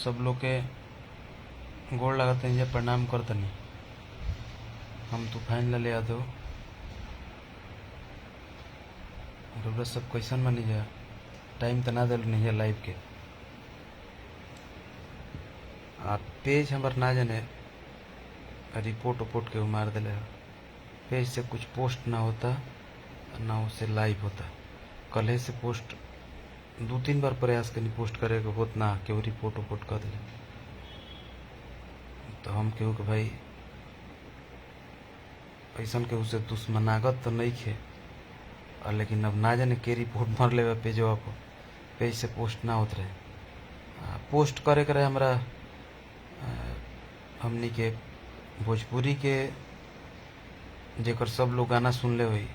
सब लोग के गोड़ लागत हैं, प्रणाम करतनी। हम तूफान लाल यादव। रउरा सब कैसन बनी जा? टाइम तो ना दिल नहीं है लाइव के। आप पेज हमार ना जाने रिपोर्ट उपोर्ट के मार दिले है। पेज से कुछ पोस्ट ना होता ना उससे लाइव होता। कल से पोस्ट 2-3 बार प्रयास करनी पोस्ट करे के होत ना केहू रिपोर्ट उपोर्ट कर दिले। तो हम केहू के भाई ऐसा केहू से दुश्मनागत तो नहीं खे, लेकिन अब ना जाने के रिपोर्ट मर ले पेजवा पर। पेज से पोस्ट ना होत रहे। पोस्ट करे करे हमरा हमनी के भोजपुरी के जेकर सब लोग गाना सुन ले हुई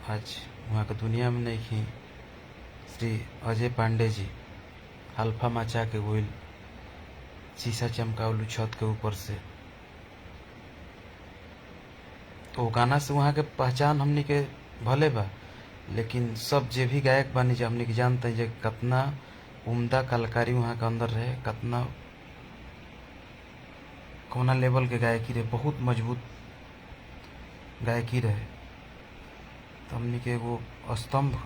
आज वहाँ के दुनिया में नहीं खी। श्री अजय पांडे जी अल्फा मचा के गोइल शीशा चमकावलू छत के ऊपर से। तो गाना से वहाँ के पहचान हमनी के भले बा, लेकिन सब जे भी गायक बानी जे हमनी के जानते हैं जे कितना उम्दा कलाकारी वहाँ के अंदर रहे, कितना कौना लेवल के गायकी रहे, बहुत मजबूत गायकी रहे। तो हमनी के एगो स्तंभ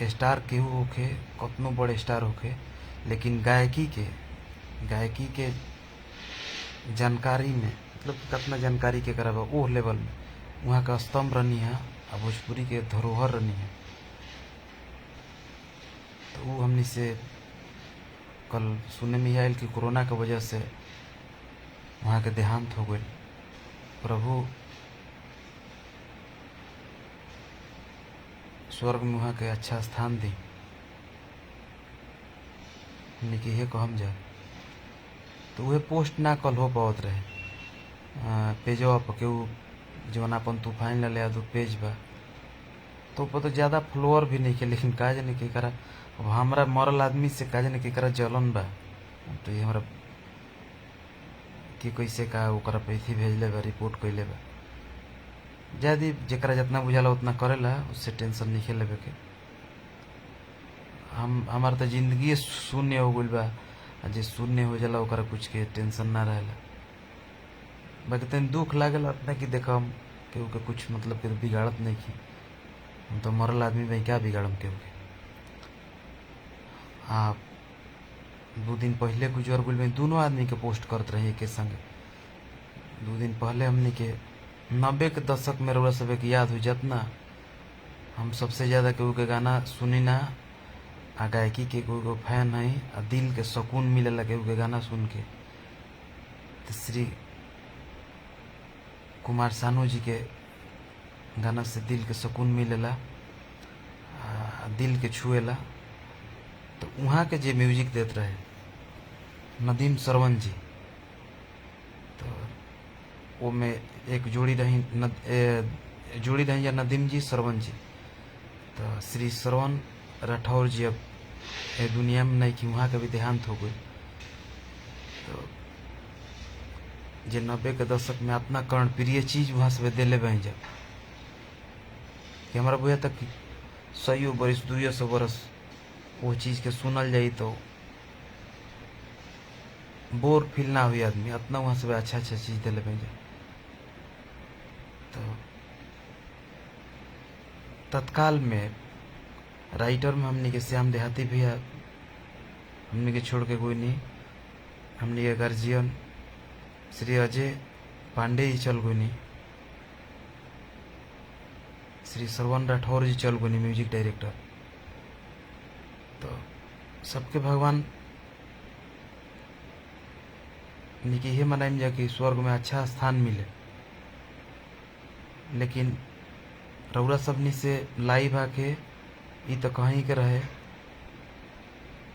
स्टार केहू होखे, कतनो बड़े स्टार होखे, लेकिन गायकी के जानकारी में मतलब कितना जानकारी के कराबा वो लेवल में वहाँ का स्तंभ रनी है और भोजपुरी के धरोहर रनी है। तो वो हमनी से कल सुनने में आयल कि कोरोना की वजह से वहाँ के देहांत हो गए। प्रभु स्वर्ग में वहाँ के अच्छा स्थान दी, हमने कि ये कहम जाए। तो वह पोस्ट ना कल हो पावत रहे पेजवा पर केहू जवन अपन तूफान लाल यादव पेज बा। तो ऊपर तो ज़्यादा फॉलोअर भी नहीं के, लेकिन का जाने के करा अब हमारा मरल आदमी से का जाने के करा जलन बा। तो ये हमारा कि कैसे का ओकरा पैसे भेजले बा, रिपोर्ट कैले बा। ज्यादा जरा जितना बुझाला उतना करेला, उससे टेंशन नहीं खेले के। हमार तो जिंदगी शून्य हो गई बा। जे शून्य हो जाला ओकरा कुछ के टेंशन ना रहेला। बाकी तन दुख लागेला अपना कि देखा हम केहू के कुछ मतलब के बिगाड़त नहीं की। हम तो मरल आदमी भाई क्या बिगाड़म केहू के। हाँ 2 दिन पहले गुजर गुल में दोनों आदमी के पोस्ट करत रहे के संगे। 2 दिन पहले हमने के 90 के दशक में रउरा सब के याद हो जितना हम सबसे ज़्यादा केहू के गाना सुनी ना आ गायकी के कोई फैन है आ दिल के सुकून मिलेला केहू के गाना सुन के। तो श्री कुमार सानू जी के गाना से दिल के सुकून मिलेला, दिल के छुएला। तो वहाँ के जे म्यूजिक देते रहे नदीम श्रवण जी, तो वो में एक जोड़ी रही या नदीम जी श्रवण जी। तो श्री श्रवण राठौर जी अब ए दुनिया में नहीं कि वहाँ का भी देहांत हो गई। तो जे 90 के दशक में अपना कर्णप्रिय चीज वहाँ से दिले बन जा कि हमारा बुझा तक 100 बरस 200 बरस वो चीज के सुनल जाई तो बोर फील ना हुई आदमी। इतना वहाँ से अच्छा चीज दिले बन जा। तो तत्काल में राइटर में हमने के श्याम देहाती भैया हमने के छोड़ के कोई नहीं। हमने के गार्जियन श्री अजय पांडे जी चल गई नहीं, श्री श्रवण राठौर जी चल गई नहीं म्यूजिक डायरेक्टर। तो सबके भगवान निके ये मनाइम जा कि स्वर्ग में अच्छा स्थान मिले। लेकिन रउरा सबनी से लाइव आके ये तो कहीं के रहे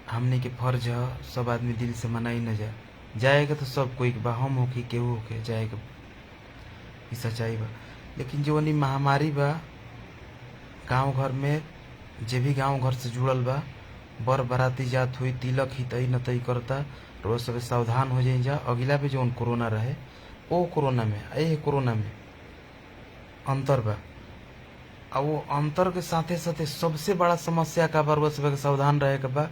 हमनी के फर्ज है सब आदमी दिल से मनाई न जाए। जाएगा तो सब कोई बा, हम होके केहू होके जाएगा, ये सच्चाई बा। लेकिन जो नहीं महामारी बा गांव घर में, जे भी गांव घर से जुड़ल बा बर बराती जात हुई तिलक ही तई न तई करता। रोज सब सावधान हो जाए जा। अगला भी जो कोरोना रहे वो कोरोना में कोरोना में अंतर बा। आ वो अंतर के साथे साथे सबसे बड़ा समस्या का बार सब सावधान रहे के बा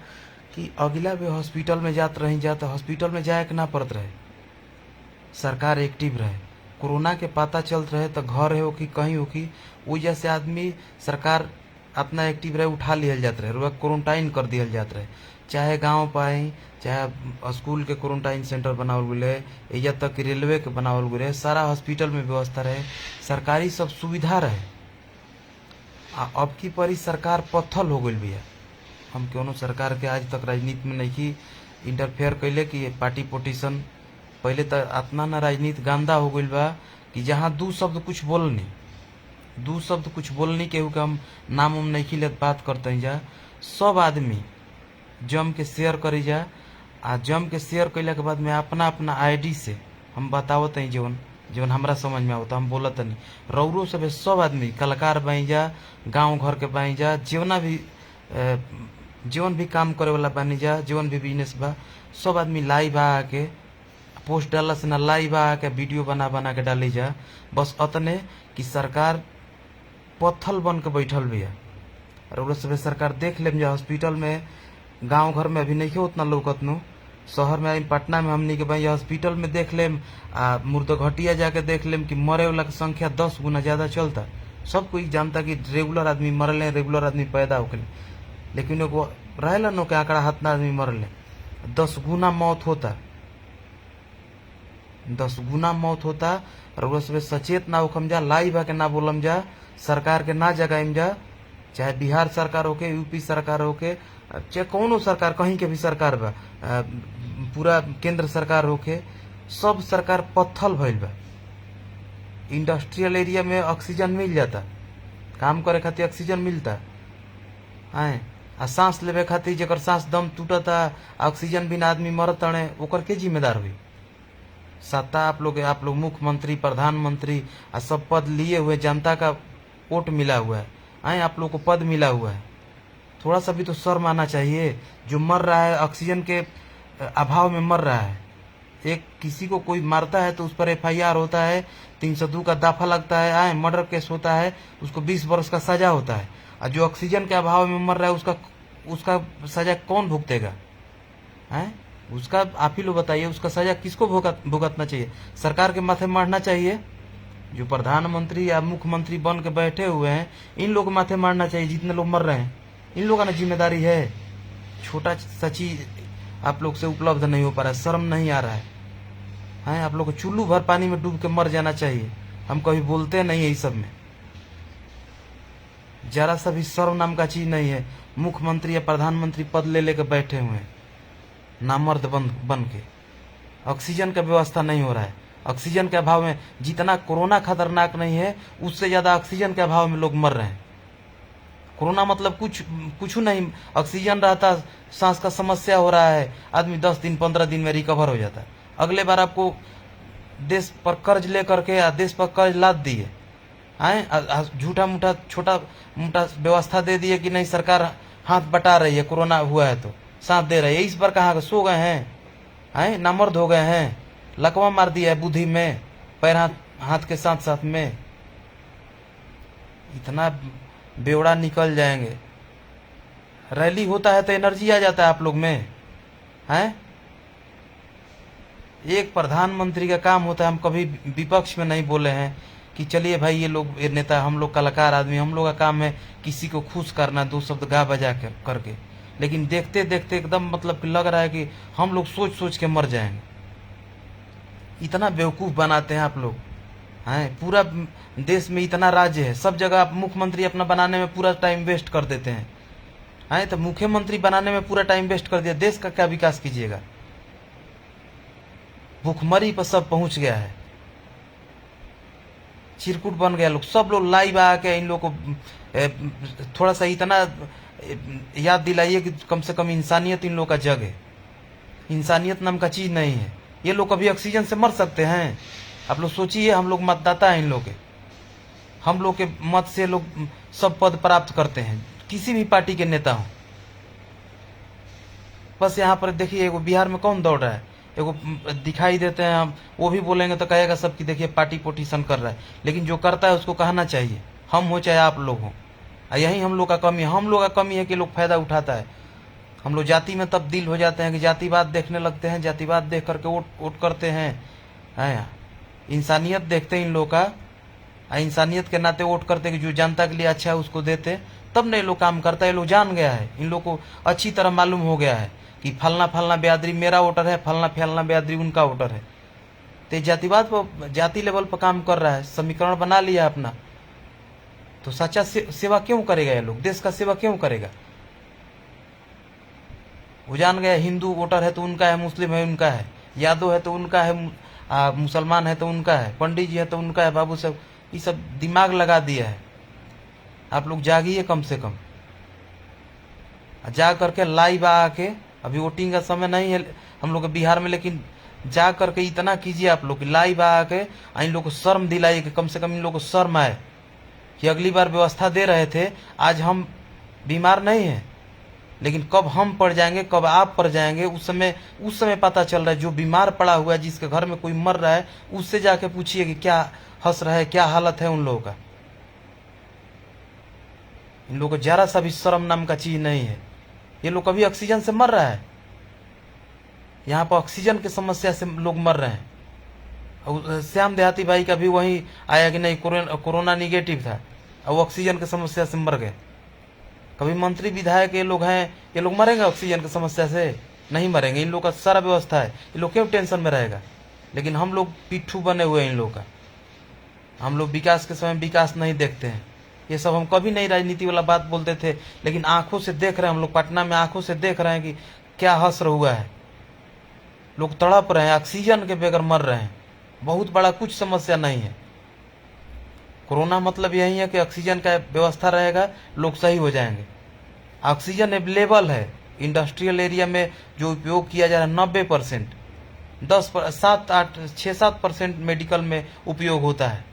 कि अगला भी हॉस्पिटल में जात रही जा तो हॉस्पिटल में जाए के ना पड़त रहे, सरकार एक्टिव रहे। कोरोना के पता चलत रहे तो घर हो कि कहीं हो कि वजह से आदमी सरकार अपना एक्टिव रहे, उठा लियल जात रहे, क्वारंटाइन कर दिया जात रहे। चाहे गांव पाई चाहे स्कूल के क्वारंटाइन सेंटर बनावल गए, या तक रेलवे के बनावल गए, सारा हॉस्पिटल में व्यवस्था रहे, सरकारी सब सुविधा रहे। अब की परी सरकार पत्थल हो गई बिया। हम क्यों सरकार के आज तक राजनीति में नहीं इंटरफेयर कैले कि पार्टी पोटिशन। पहले तो इतना ना राजनीति गंदा हो गई बा कि जहाँ दू शब्द कुछ बोलनी केहू के हम नाम उम नहीं लेत बात करते हैं जा, सब आदमी जम के शेयर करी जा। आ जम के शेयर कैला के बाद में अपना अपना आईडी से हम बतावत हैं जीवन हमरा समझ में आवता, हम बोलत नहीं। रौरो सब सब आदमी कलाकार बनी जा, गांव घर के बनी जा, जीवन भी काम करे वाला बनी जा, जीवन भी बिजनेस बा, सब आदमी लाइव आके पोस्ट डाला से ना लाइव आके वीडियो बना के डाली जा। बस अतने कि सरकार पत्थल बन के बैठल भी है। और सब सरकार देख लेम जा हॉस्पिटल में, गांव घर में अभी नहीं उतना लौकत नु, शहर में पटना में हमनी के भाई हॉस्पिटल में देख लेम, आ मुर्दघटिया जाके देख लेम कि मरे वाला की संख्या 10 गुना ज्यादा चलता। सब कोई जानता कि रेगुलर आदमी मरले, रेगुलर आदमी पैदा होके, लेकिन एगो रहेला नो के आंकड़ा हाथ आदमी मरले 10 गुना मौत होता, 10 गुना मौत होता। और उसमें सचेत ना होखम जा, लाइव आके ना बोलम जा, सरकार के ना जगाइम जा, चाहे बिहार सरकार होके, यूपी सरकार होके, चाहे कौनो सरकार, कहीं के भी सरकार बा, पूरा केंद्र सरकार होके, सब सरकार पत्थल भइल बा। इंडस्ट्रियल एरिया में ऑक्सीजन मिल जाता, काम करे खातिर ऑक्सीजन मिलता है, आ सांस लेवे खातिर जेकर सांस दम टूटता, ऑक्सीजन बिना आदमी मरत तड़े, ओकर के जिम्मेदार हुई? सत्ता आप लोग मुख्यमंत्री, प्रधानमंत्री आ सब पद लिए हुए, जनता का वोट मिला हुआ है, आप लोग को पद मिला हुआ है, थोड़ा सा भी तो शर्म आना चाहिए। जो मर रहा है ऑक्सीजन के अभाव में मर रहा है, एक किसी को कोई मारता है तो उस पर FIR होता है, 302 का दाफा लगता है, मर्डर केस होता है, उसको 20 वर्ष का सजा होता है। और जो ऑक्सीजन के अभाव में मर रहा है उसका सजा कौन भुगतेगा? उसका आप ही लोग बताइए, उसका सजा किसको भुगतना चाहिए? सरकार के माथे मारना चाहिए? जो प्रधानमंत्री या मुख्यमंत्री बन के बैठे हुए हैं, इन लोग माथे मारना चाहिए। जितने लोग मर रहे हैं इन लोगों का ना जिम्मेदारी है। छोटा सा चीज आप लोग से उपलब्ध नहीं हो पा रहा है, शर्म नहीं आ रहा है? आप लोग को चुल्लू भर पानी में डूब के मर जाना चाहिए। हम कभी बोलते नहीं है, इस सब में जरा सा भी शर्म नाम का चीज नहीं है। मुख्यमंत्री या प्रधानमंत्री पद ले लेकर बैठे हुए हैं, नामर्द बन के। ऑक्सीजन का व्यवस्था नहीं हो रहा है। ऑक्सीजन के अभाव में, जितना कोरोना खतरनाक नहीं है, उससे ज्यादा ऑक्सीजन के अभाव में लोग मर रहे हैं। कोरोना मतलब कुछ नहीं, ऑक्सीजन रहता, सांस का समस्या हो रहा है, आदमी 10 दिन 15 दिन में रिकवर हो जाता है। अगले बार आपको देश पर कर्ज लेकर के, देश पर कर्ज लाद दिए, झूठा मूठा छोटा मोटा व्यवस्था दे दिए कि नहीं सरकार हाथ बटा रही है, कोरोना हुआ है तो साथ दे रही है। इस बार कहाँ सो गए हैं, नामर्द हो गए हैं, लकवा मार दिया है बुद्धि में, पैर हाथ के साथ साथ में। इतना बेवड़ा निकल जाएंगे। रैली होता है तो एनर्जी आ जाता है आप लोग में, एक प्रधानमंत्री का काम होता है। हम कभी विपक्ष में नहीं बोले हैं कि चलिए भाई ये लोग नेता, हम लोग कलाकार आदमी, हम लोग का काम है किसी को खुश करना, 2 शब्द गा बजा करके। लेकिन देखते देखते एकदम मतलब लग रहा है कि हम लोग सोच सोच के मर जाएंगे। इतना बेवकूफ बनाते हैं आप लोग। पूरा देश में इतना राज्य है, सब जगह आप मुख्यमंत्री अपना बनाने में पूरा टाइम वेस्ट कर देते हैं। तो मुख्यमंत्री बनाने में पूरा टाइम वेस्ट कर दिया, देश का क्या विकास कीजिएगा? भूखमरी पर सब पहुंच गया है, चिरकुट बन गया लोग। सब लोग लाइव आके इन लोग को थोड़ा सा इतना याद दिलाइए कि कम से कम इंसानियत इन लोग का जग है। इंसानियत नाम का चीज नहीं है। ये लोग कभी ऑक्सीजन से मर सकते हैं? आप लोग सोचिए, हम लोग मतदाता हैं इन लोग के, हम लोग के मत से लोग सब पद प्राप्त करते हैं, किसी भी पार्टी के नेता हो। बस यहाँ पर देखिए, एगो बिहार में कौन दौड़ रहा है, एगो दिखाई देते हैं, हम वो भी बोलेंगे तो कहेगा सब कि देखिए पार्टी पोटिशन कर रहा है। लेकिन जो करता है उसको कहना चाहिए हम हो चाहे आप लोग हों। यही हम लोग का कमी है, हम लोग का कमी है कि लोग फायदा उठाता है। हम लोग जाति में तब्दील हो जाते हैं कि जातिवाद देखने लगते हैं, जातिवाद देख करके वोट करते हैं। इंसानियत देखते हैं इन लोग का, इंसानियत के नाते वोट करते कि जो जनता के लिए अच्छा है उसको देते, तब नहीं लोग काम करता है। लोग जान गया है, इन लोग को अच्छी तरह मालूम हो गया है कि फलना फलना बिरादरी मेरा वोटर है, फलना फलना बिरादरी उनका वोटर है। तो जातिवाद पर, जाति लेवल पर काम कर रहा है, समीकरण बना लिया अपना। तो सच्चा सेवा क्यों करेगा ये लोग, देश का सेवा क्यों करेगा? वो जान गया हिंदू वोटर है तो उनका है, मुस्लिम है उनका है, यादव है तो उनका है, मुसलमान है तो उनका है, पंडित जी है तो उनका है। बाबू साहब ये सब दिमाग लगा दिया है। आप लोग जागिए कम से कम, जा करके लाइव आके, अभी वोटिंग का समय नहीं है हम लोग के बिहार में, लेकिन जा करके इतना कीजिए आप लोग लाइव आके इन लोग को शर्म दिलाइए कि कम से कम इन लोग को शर्म आए कि अगली बार व्यवस्था दे रहे थे, आज हम बीमार नहीं हैं, लेकिन कब हम पड़ जाएंगे, कब आप पड़ जाएंगे, उस समय पता चल रहा है। जो बीमार पड़ा हुआ है, जिसके घर में कोई मर रहा है, उससे जाके पूछिए कि क्या हंस रहा है, क्या हालत है उन लोगों का। इन लोगों को जरा सा भी शर्म नाम का चीज नहीं है। ये लोग कभी ऑक्सीजन से मर रहा है, यहाँ पर ऑक्सीजन की समस्या से लोग मर रहे हैं। और श्याम देहाती भाई का भी वही आया कि नहीं कोरोना निगेटिव था और ऑक्सीजन की समस्या से मर गए। कभी मंत्री विधायक ये लोग हैं, ये लोग मरेंगे ऑक्सीजन की समस्या से? नहीं मरेंगे। इन लोग का सारा व्यवस्था है, ये लोग क्यों टेंशन में रहेगा? लेकिन हम लोग पिट्ठू बने हुए हैं इन लोग का। हम लोग विकास के समय विकास नहीं देखते हैं। ये सब हम कभी नहीं राजनीति वाला बात बोलते थे, लेकिन आंखों से देख रहे हैं, हम लोग पटना में आंखों से देख रहे हैं कि क्या हश्र हुआ है। लोग तड़प रहे हैं, ऑक्सीजन के बगैर मर रहे हैं। बहुत बड़ा कुछ समस्या नहीं है। कोरोना मतलब यही है कि ऑक्सीजन का व्यवस्था रहेगा, लोग सही हो जाएंगे। ऑक्सीजन अवेलेबल है इंडस्ट्रियल एरिया में, जो उपयोग किया जा रहा है 90%, 6-7% मेडिकल में उपयोग होता है।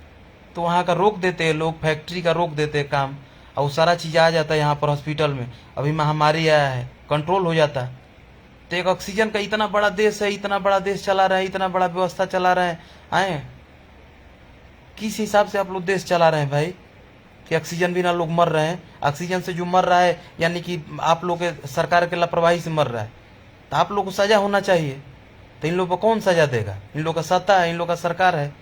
तो वहाँ का रोक देते हैं लोग, फैक्ट्री का रोक देते हैं काम, और सारा चीज़ आ जाता है यहाँ पर हॉस्पिटल में। अभी महामारी आया है, कंट्रोल हो जाता है। तो एक ऑक्सीजन का इतना बड़ा देश है, इतना बड़ा देश चला रहे हैं, इतना बड़ा व्यवस्था चला रहे हैं, आए किस हिसाब से आप लोग देश चला रहे हैं भाई कि ऑक्सीजन बिना लोग मर रहे हैं? ऑक्सीजन से जो मर रहा है यानी कि आप लोग के सरकार के लापरवाही से मर रहा है, तो आप लोग को सजा होना चाहिए। तो इन लोग को कौन सजा देगा? इन लोग का सत्ता है, इन लोग का सरकार है,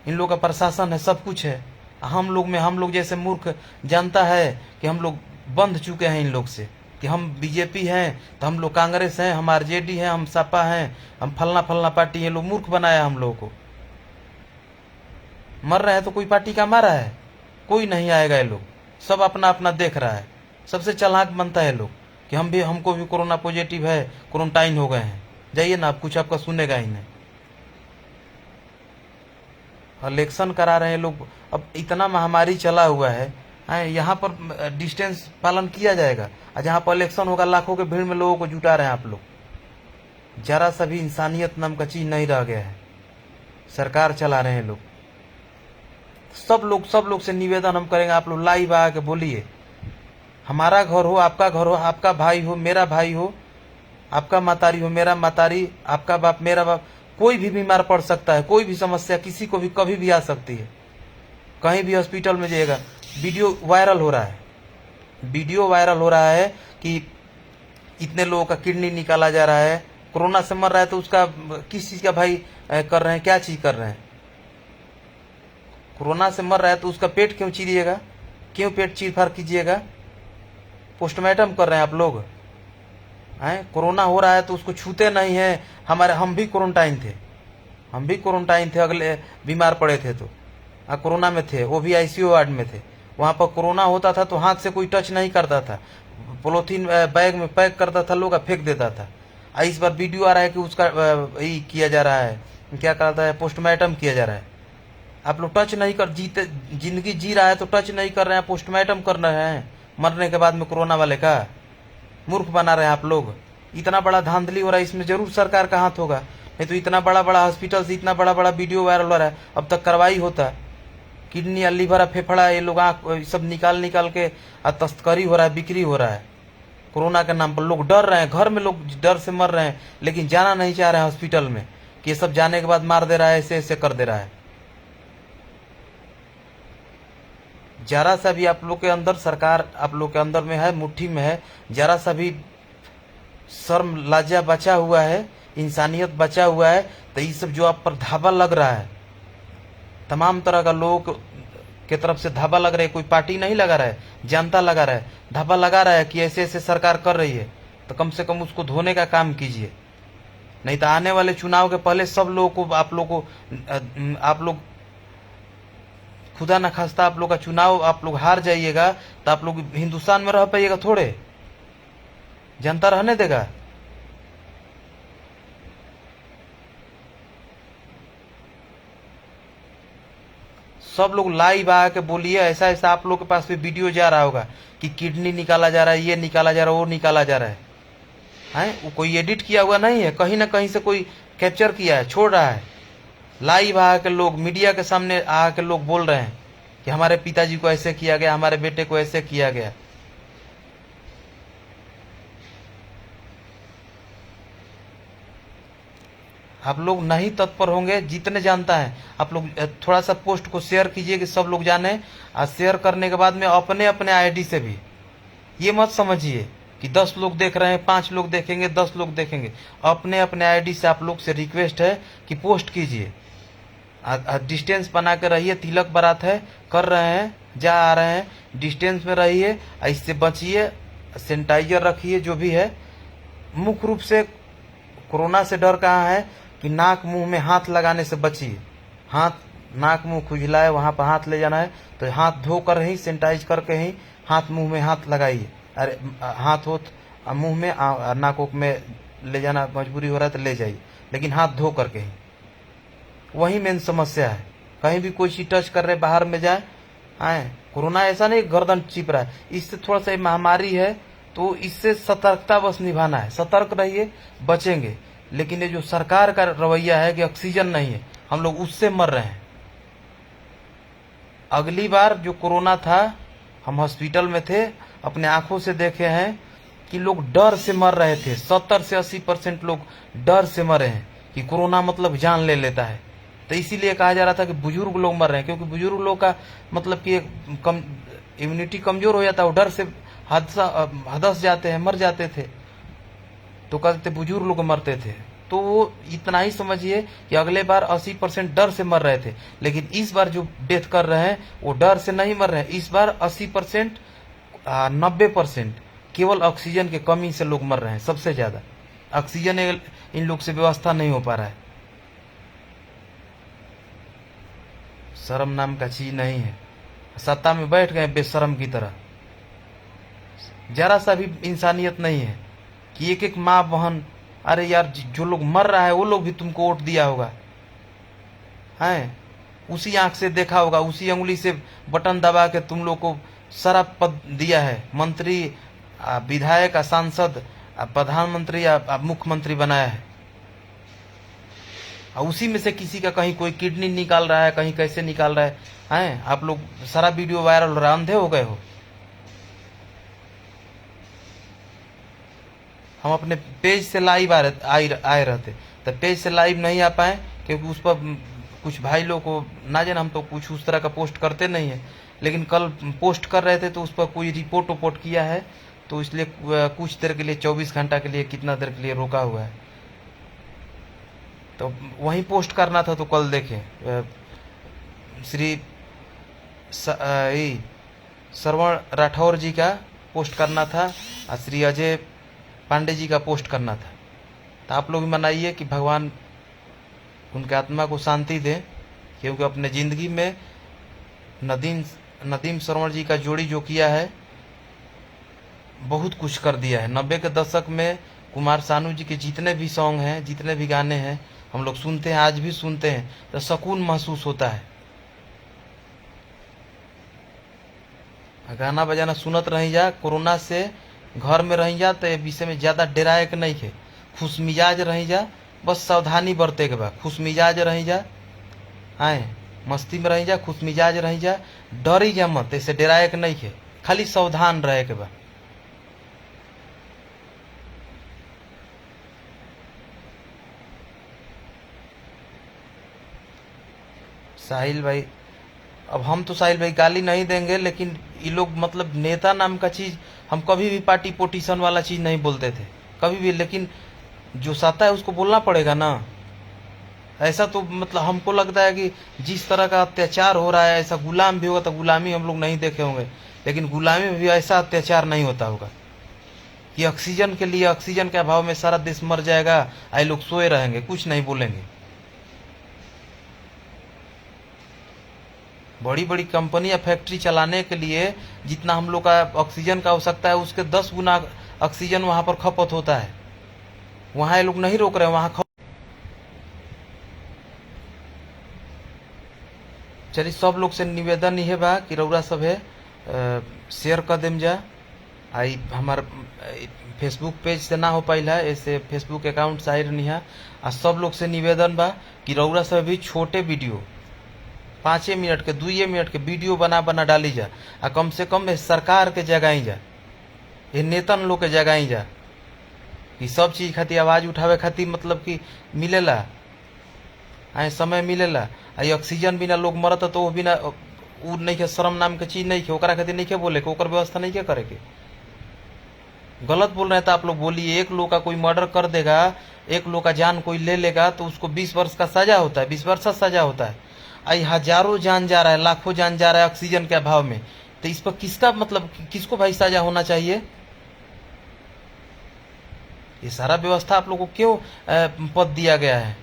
इन लोग का प्रशासन है, सब कुछ है। हम लोग जैसे मूर्ख जनता है कि हम लोग बंध चुके हैं इन लोग से, कि हम बीजेपी हैं तो हम लोग कांग्रेस हैं, हम आरजेडी हैं, हम सपा हैं, हम फलना फलना पार्टी। ये लोग मूर्ख बनाया हम लोगों को। मर रहे हैं तो कोई पार्टी का मारा है? कोई नहीं आएगा। ये लोग सब अपना अपना देख रहा है। सबसे चालाक बनता है लोग कि हमको भी कोरोना पॉजिटिव है, क्वारंटाइन हो गए हैं। जाइए ना, आप कुछ आपका सुनेगा ही नहीं। इलेक्शन करा रहे हैं लोग, अब इतना महामारी चला हुआ है, यहाँ पर डिस्टेंस पालन किया जाएगा, और जहाँ पर इलेक्शन होगा लाखों के भीड़ में लोगों को जुटा रहे हैं आप लोग। जरा सा भी इंसानियत नाम का चीज नहीं रह गया है। सरकार चला रहे हैं लोग। सब लोग से निवेदन हम करेंगे, आप लोग लाइव आके बोलिए। हमारा घर हो, आपका घर हो, आपका भाई हो, मेरा भाई हो, आपका मातारी हो, मेरा मातारी, आपका बाप, मेरा बाप, कोई भी बीमार पड़ सकता है। कोई भी समस्या किसी को भी कभी भी आ सकती है। कहीं भी हॉस्पिटल में जाइएगा, वीडियो वायरल हो रहा है कि इतने लोगों का किडनी निकाला जा रहा है। कोरोना से मर रहा है तो उसका किस चीज का भाई कर रहे हैं, क्या चीज कर रहे हैं? कोरोना से मर रहा है तो उसका पेट क्यों चीरिएगा? क्यों पेट चीर फाड़ कीजिएगा? पोस्टमार्टम कर रहे हैं आप लोग। कोरोना हो रहा है तो उसको छूते नहीं है। हम भी क्वारंटाइन थे, अगले बीमार पड़े थे तो कोरोना में थे, वो भी आईसीयू वार्ड में थे। वहां पर कोरोना होता था तो हाथ से कोई टच नहीं करता था, पॉलीथीन बैग में पैक करता था लोग, फेंक देता था। इस बार वीडियो आ रहा है कि उसका यही किया जा रहा है, क्या कहता है, पोस्टमार्टम किया जा रहा है। आप लोग टच नहीं कर, जिंदगी जी रहा है तो टच नहीं कर रहे हैं, पोस्टमार्टम कर रहे हैं मरने के बाद में कोरोना वाले का। मूर्ख बना रहे हैं आप लोग। इतना बड़ा धांधली हो रहा है, इसमें जरूर सरकार का हाथ होगा, नहीं तो इतना बड़ा बड़ा हॉस्पिटल से इतना बड़ा बड़ा वीडियो वायरल हो रहा है। अब तक कार्रवाई होता। किडनी, लीवर, फेफड़ा, ये लोग सब निकाल के तस्करी हो रहा है, बिक्री हो रहा है। कोरोना के नाम पर लोग डर रहे हैं, घर में लोग डर से मर रहे हैं, लेकिन जाना नहीं चाह रहे हैं हॉस्पिटल में कि ये सब जाने के बाद मार दे रहा है, ऐसे ऐसे कर दे रहा है। जरा सा भी आप लोग के अंदर, सरकार आप लोग के अंदर में है, मुट्ठी में है, जरा सा भी शर्म लज्जा बचा हुआ है, इंसानियत बचा हुआ है, तो ये सब जो आप पर धावा लग रहा है, तमाम तरह का लोग की तरफ से धावा लग रहा है, कोई पार्टी नहीं लगा रहा है, जनता लगा रहा है, धावा लगा रहा है कि ऐसे ऐसे सरकार कर रही है, तो कम से कम उसको धोने का काम कीजिए। नहीं तो आने वाले चुनाव के पहले सब लोगों को आप लोग खुदा न खास्ता आप लोग का चुनाव आप लोग हार जाइएगा, तो आप लोग हिंदुस्तान में रह पाइएगा थोड़े? जनता रहने देगा? सब लोग लाइव आके बोलिए, ऐसा ऐसा आप लोग के पास भी वीडियो जा रहा होगा कि किडनी निकाला जा रहा है, ये निकाला जा रहा है, वो निकाला जा रहा है, हैं? वो कोई एडिट किया हुआ नहीं है, कहीं ना कहीं से कोई कैप्चर किया है, छोड़ रहा है। लाइव आके लोग, मीडिया के सामने आके लोग बोल रहे हैं कि हमारे पिताजी को ऐसे किया गया, हमारे बेटे को ऐसे किया गया। आप लोग नहीं तत्पर होंगे, जितने जानता है आप लोग थोड़ा सा पोस्ट को शेयर कीजिए कि सब लोग जाने, और शेयर करने के बाद में अपने अपने आईडी से भी, ये मत समझिए कि 10 लोग देख रहे हैं, 5 लोग देखेंगे, 10 लोग देखेंगे, अपने अपने आईडी से आप लोग से रिक्वेस्ट है कि पोस्ट कीजिए। डिस्टेंस बना के रहिए, तिलक बारात है, कर रहे हैं, जा आ रहे हैं, डिस्टेंस में रहिए, इससे बचिए, सैनिटाइजर रखिए, जो भी है। मुख्य रूप से कोरोना से डर कहाँ है कि नाक मुंह में हाथ लगाने से बचिए। हाथ, नाक मुंह खुजलाए वहां पर हाथ ले जाना है तो हाथ धोकर ही, सैनिटाइज करके ही हाथ मुंह में हाथ लगाइए। अरे हाथ हो मुंह में, नाकों में ले जाना मजबूरी हो रहा है तो ले जाइए, लेकिन हाथ धो करके ही। वही मेन समस्या है। कहीं भी कोई चीज टच कर रहे, बाहर में जाए आए, कोरोना ऐसा नहीं गर्दन चिप रहा है, इससे थोड़ा सा महामारी है, तो इससे सतर्कता बस निभाना है। सतर्क रहिए, बचेंगे। लेकिन ये जो सरकार का रवैया है कि ऑक्सीजन नहीं है, हम लोग उससे मर रहे हैं। अगली बार जो कोरोना था, हम हॉस्पिटल में थे, अपने आंखों से देखे हैं कि लोग डर से मर रहे थे। 70 से 80% लोग डर से मरे हैं कि कोरोना मतलब जान ले लेता है। तो इसीलिए कहा जा रहा था कि बुजुर्ग लोग मर रहे हैं, क्योंकि बुजुर्ग लोग का मतलब कि इम्यूनिटी कमजोर हो जाता है, वो डर से हदस जाते हैं, मर जाते थे, तो कहते बुजुर्ग लोग मरते थे। तो वो इतना ही समझिए कि अगले बार 80% डर से मर रहे थे, लेकिन इस बार जो डेथ कर रहे हैं वो डर से नहीं मर रहे हैं। इस बार 80%, 90% केवल ऑक्सीजन की कमी से लोग मर रहे हैं। सबसे ज्यादा ऑक्सीजन इन लोग से व्यवस्था नहीं हो पा रहा है। शर्म नाम का चीज नहीं है। सत्ता में बैठ गए बेशरम की तरह। जरा सा भी इंसानियत नहीं है कि एक एक माँ बहन, अरे यार जो लोग मर रहा है वो लोग भी तुमको वोट दिया होगा, हैं? उसी आंख से देखा होगा, उसी उंगली से बटन दबा के तुम लोग को सारा पद दिया है, मंत्री, विधायक, सांसद, प्रधानमंत्री या मुख्यमंत्री बनाया है। उसी में से किसी का कहीं कोई किडनी निकाल रहा है, कहीं कैसे निकाल रहा है, हैं? आप लोग सारा वीडियो वायरल हो रहा है, अंधे हो गए हो। हम अपने पेज से लाइव आए रहते, तो पेज से लाइव नहीं आ पाए क्योंकि उस पर कुछ भाई लोग को ना जाने, हम तो कुछ उस तरह का पोस्ट करते नहीं है, लेकिन कल पोस्ट कर रहे थे तो उस पर कोई रिपोर्ट वोपोर्ट किया है, तो इसलिए कुछ देर के लिए, 24 घंटा के लिए, कितना देर के लिए रोका हुआ है। तो वहीं पोस्ट करना था, तो कल देखें श्री श्रवण राठौर जी का पोस्ट करना था और श्री अजय पांडे जी का पोस्ट करना था। तो आप लोग भी मनाइए कि भगवान उनके आत्मा को शांति दें, क्योंकि अपने जिंदगी में नदीम श्रवण जी का जोड़ी जो किया है, बहुत कुछ कर दिया है। 90 के दशक में कुमार सानू जी के जितने भी सॉन्ग हैं, जितने भी गाने हैं, हम लोग सुनते हैं, आज भी सुनते हैं, तो सुकून महसूस होता है। गाना बजाना सुनत रही जा, कोरोना से घर में रही जा, तो ये विषय में ज्यादा डराए के नहीं है। खुश मिजाज रही जा, बस सावधानी बरते के बाद खुश मिजाज रही जा, आए मस्ती में रही जा, खुश मिजाज रही जा, डरी जा मत, ऐसे डराए के नहीं है, खाली सावधान रहे के बाद। साहिल भाई अब हम तो साहिल भाई गाली नहीं देंगे, लेकिन ये लोग मतलब नेता नाम का चीज, हम कभी भी पार्टी पोटीशन वाला चीज नहीं बोलते थे कभी भी, लेकिन जो सत्ता है उसको बोलना पड़ेगा ना। ऐसा तो मतलब हमको लगता है कि जिस तरह का अत्याचार हो रहा है, ऐसा गुलाम भी होगा तो गुलामी हम लोग नहीं देखे होंगे, लेकिन गुलामी में भी ऐसा अत्याचार नहीं होता होगा कि ऑक्सीजन के लिए, ऑक्सीजन के अभाव में सारा देश मर जाएगा, आई लोग सोए रहेंगे, कुछ नहीं बोलेंगे। बड़ी बड़ी कंपनी या फैक्ट्री चलाने के लिए जितना हम लोग का ऑक्सीजन का आवश्यकता है, उसके 10 गुना ऑक्सीजन वहां पर खपत होता है। वहां ये लोग नहीं रोक रहे, वहां चलिए सब लोग से निवेदन ये बा कि रउरा सब है शेयर कर देम जा। आई हमार फेसबुक पेज से ना हो पाइला, ऐसे फेसबुक अकाउंट से आई रही है। आ सब लोग से निवेदन बा कि रउरा सब भी छोटे वीडियो 5 मिनट के 2 मिनट के वीडियो बना बना डाली जा, आ कम से कम सरकार के जगाई जा, ये नेतन लोग के जगाई जा कि सब चीज खातिर आवाज उठावे खातिर मतलब कि मिलेला, आए समय मिलेला। आई ऑक्सीजन बिना लोग मरत तो वो बिना उ नहीं के शर्म नाम के चीज नहीं के, ओकरा खातिर नहीं के बोले के, ओकर व्यवस्था नहीं के करे के। गलत बोल रहे हैं तो आप लोग बोलिए। एक लोग का कोई मर्डर कर देगा, एक लोग का जान कोई ले लेगा तो उसको 20 वर्ष का सजा होता है, 20 वर्ष का सजा होता है। आई हजारों जान जा रहा है, लाखों जान जा रहा है ऑक्सीजन के अभाव में, तो इस पर किसका मतलब किसको भाई सजा होना चाहिए? ये सारा व्यवस्था आप लोग को क्यों पद दिया गया है?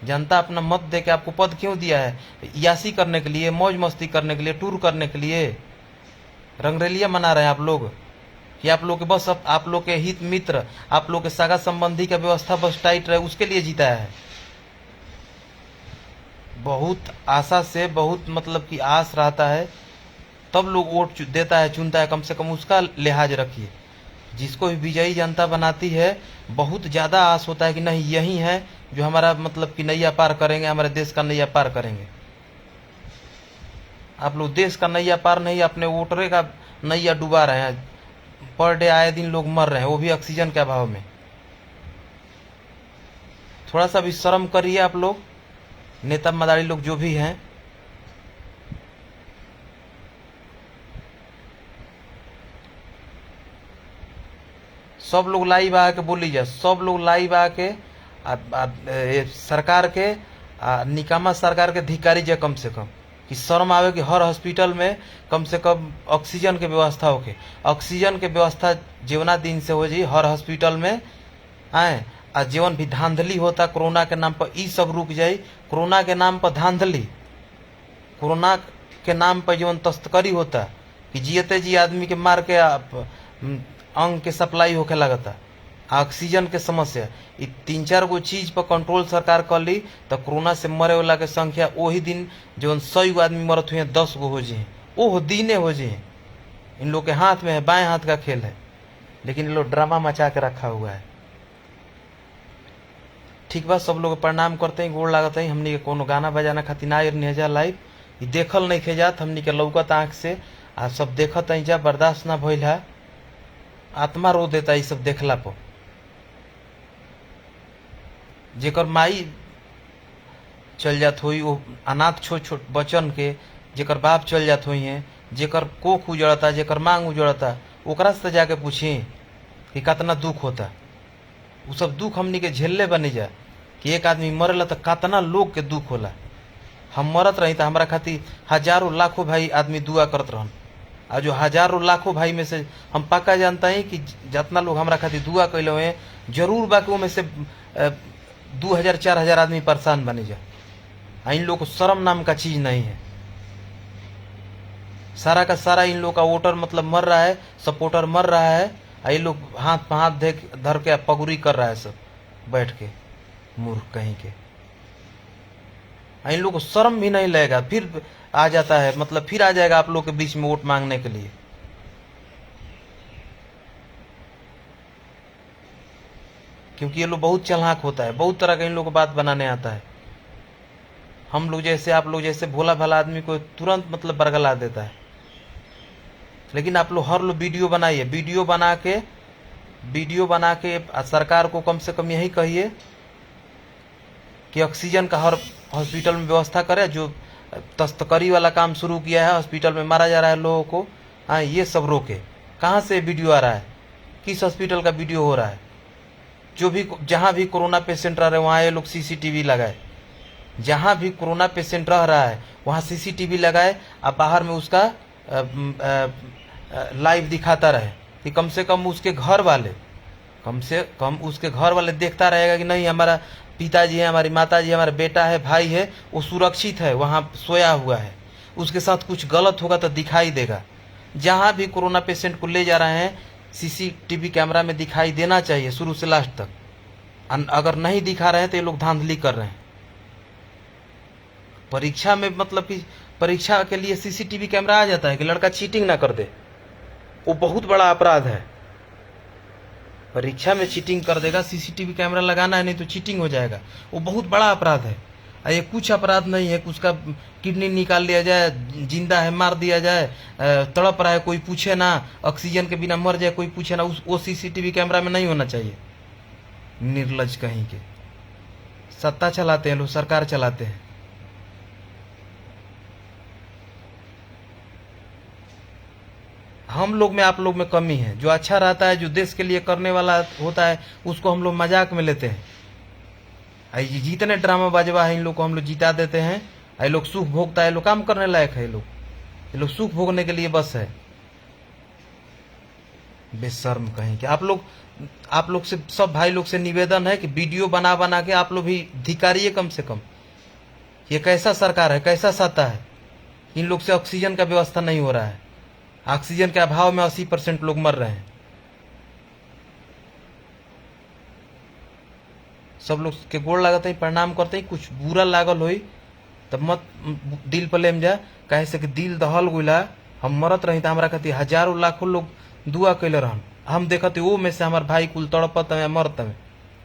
जनता अपना मत दे के आपको पद क्यों दिया है? यासी करने के लिए, मौज मस्ती करने के लिए, टूर करने के लिए, रंगरेलिया मना रहे हैं आप लोग कि आप लोग के बस आप लोग के हित मित्र, आप लोग के सगा संबंधी का व्यवस्था बस टाइट रहे, उसके लिए जीता है। बहुत आशा से, बहुत मतलब कि आस रहता है तब लोग वोट देता है, चुनता है, कम से कम उसका लिहाज रखिए। जिसको भी विजयी जनता बनाती है बहुत ज्यादा आस होता है कि नहीं यही है जो हमारा मतलब कि नैया पार करेंगे, हमारे देश का नैया पार करेंगे। आप लोग देश का नैया पार नहीं, अपने वोटरे का नैया डुबा रहे हैं। पर डे आए दिन लोग मर रहे हैं, वो भी ऑक्सीजन के अभाव में। थोड़ा सा भी शर्म करिए आप लोग, नेता मदारी लोग जो भी हैं। सब लोग लाइव आके बोली जा, सब लोग लाइव आके सरकार के निकामा सरकार के धिकारी जा, कम से कम कि शर्म आवे कि हर हॉस्पिटल में कम से कम ऑक्सीजन के व्यवस्था होके, ऑक्सीजन के व्यवस्था जीवना दिन से हो जी हर हॉस्पिटल में आए। आ जीवन भी धांधली होता कोरोना के नाम पर, ई सब रुक जाये। कोरोना के नाम पर धांधली, कोरोना के नाम पर जीवन तस्करी होता कि जियते जी आदमी के मार के अंग के सप्लाई होके लगता। ऑक्सीजन के समस्या, ये 3-4 गो चीज पर कंट्रोल सरकार कर ली तो कोरोना से मरे वाला के संख्या वही दिन जो 100 आदमी मरत हुए 10 गो हो जाए, वो दिने हो जाए। इन लोग के हाथ में है, बाएं हाथ का खेल है, लेकिन इन लोग ड्रामा मचा के रखा हुआ है। ठीक बा, सब लोग प्रणाम करते हैं, गोड़ लागत है। हमनी के कोनो गाना बजाना खातिर ना नेजा लाइव ये देखल नहीं खे जात, हमनी के लौकत आंख से आ सब देखत है जा, बर्दाश्त ना भइल है, आत्मा रो देता है सब देखला पर। जेकर माई चल जात हुई, वो अनाथ छोट छोट बचन के जेकर बाप चल जात हुई हैं, जेकर कोख उजड़ता, जेकर मांग उजड़ता, ओकरा से जाके पूछी कि कितना दुख होता। वो सब दुख हमनी के झेलले बने जा कि एक आदमी मरला तो कितना लोग के दुख होला। हम मरत रही तो हमारा खातिर हजारों लाखों भाई आदमी दुआ करत रहन, और जो हजारों लाखों भाई में से हम पक्का जानता है कि जितना लोग हमारा खातिर दुआ कैले हुए जरूर बाकी में से 2000-4000 आदमी परेशान बने जा। इन लोग को शर्म नाम का चीज नहीं है। सारा का सारा इन लोग का वोटर मतलब मर रहा है, सपोर्टर मर रहा है, ये लोग हाथ पे हाथ धर के पगुरी कर रहा है सब बैठ के, मूर्ख कहीं के। इन लोग को शर्म भी नहीं लगेगा, फिर आ जाता है मतलब फिर आ जाएगा आप लोग के बीच में वोट मांगने के लिए। क्योंकि ये लोग बहुत चालाक होता है, बहुत तरह का इन लोग को बात बनाने आता है। हम लोग जैसे, आप लोग जैसे भोला भाला आदमी को तुरंत मतलब बरगला देता है। लेकिन आप लोग हर लोग वीडियो बनाइए, वीडियो बना के सरकार को कम से कम यही कहिए कि ऑक्सीजन का हर हॉस्पिटल में व्यवस्था करे, जो तस्करी वाला काम शुरू किया है, हॉस्पिटल में मारा जा रहा है लोगों को। हाँ, ये सब रोके। कहाँ से वीडियो आ रहा है, किस हॉस्पिटल का वीडियो हो रहा है? जो भी जहाँ भी कोरोना पेशेंट रह रहे हैं वहाँ ये लोग सीसीटीवी लगाए, जहाँ भी कोरोना पेशेंट रह रहा है वहाँ सीसीटीवी लगाए, अब बाहर में उसका लाइव दिखाता रहे कि कम से कम उसके घर वाले, कम से कम उसके घर वाले देखता रहेगा कि नहीं हमारा पिताजी है, हमारी माताजी है, हमारा बेटा है, भाई है, वो सुरक्षित है, वहाँ सोया हुआ है। उसके साथ कुछ गलत होगा तो दिखाई देगा। जहाँ भी कोरोना पेशेंट को ले जा रहे हैं सीसीटीवी कैमरा में दिखाई देना चाहिए शुरू से लास्ट तक। अगर नहीं दिखा रहे हैं तो ये लोग धांधली कर रहे हैं। परीक्षा में मतलब कि परीक्षा के लिए सीसीटीवी कैमरा आ जाता है कि लड़का चीटिंग ना कर दे, वो बहुत बड़ा अपराध है। परीक्षा में चीटिंग कर देगा, सीसीटीवी कैमरा लगाना है नहीं तो चीटिंग हो जाएगा, वो बहुत बड़ा अपराध है। ये कुछ अपराध नहीं है, उसका किडनी निकाल लिया जाए, जिंदा है मार दिया जाए, तड़प रहा है कोई पूछे ना, ऑक्सीजन के बिना मर जाए कोई पूछे ना, वो सीसीटीवी कैमरा में नहीं होना चाहिए। निर्लज कहीं के, सत्ता चलाते हैं लोग, सरकार चलाते हैं। हम लोग में आप लोग में कमी है। जो अच्छा रहता है, जो देश के लिए करने वाला होता है, उसको हम लोग मजाक में लेते हैं। जितने ड्रामा बाजवा है इन लोग को हम लोग जिता देते हैं। ये लोग सुख भोगता है, लोग काम करने लायक है, ये लोग सुख भोगने के लिए बस है। बेशर्म कहीं के। आप लोग से, सब भाई लोग से निवेदन है कि वीडियो बना बना के आप लोग भी धिकारिए कम से कम। ये कैसा सरकार है, कैसा सत्ता है? इन लोग से ऑक्सीजन का व्यवस्था नहीं हो रहा है। ऑक्सीजन के अभाव में 80% लोग मर रहे हैं। सब लोग के गोड़ लागत है, प्रणाम करते हैं। कुछ बुरा लागल होई तब मत दिल पर लेम जा, कहे से कि दिल दहल गुला। हम मरत रही तो हमारा खातिर हजारों लाखों लोग दुआ कैले रहन, हम देखते वो में से हमार भाई कुल तड़पत में मरत में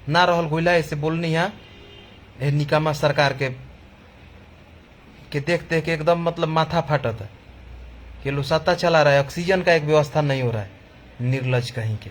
ना रहल गुला। ऐसे बोलनी है निकामा सरकार के देख देख के एकदम मतलब माथा फाटत है कि लोग सत्ता चला रहा है, ऑक्सीजन का एक व्यवस्था नहीं हो रहा है। निर्लज कहीं के।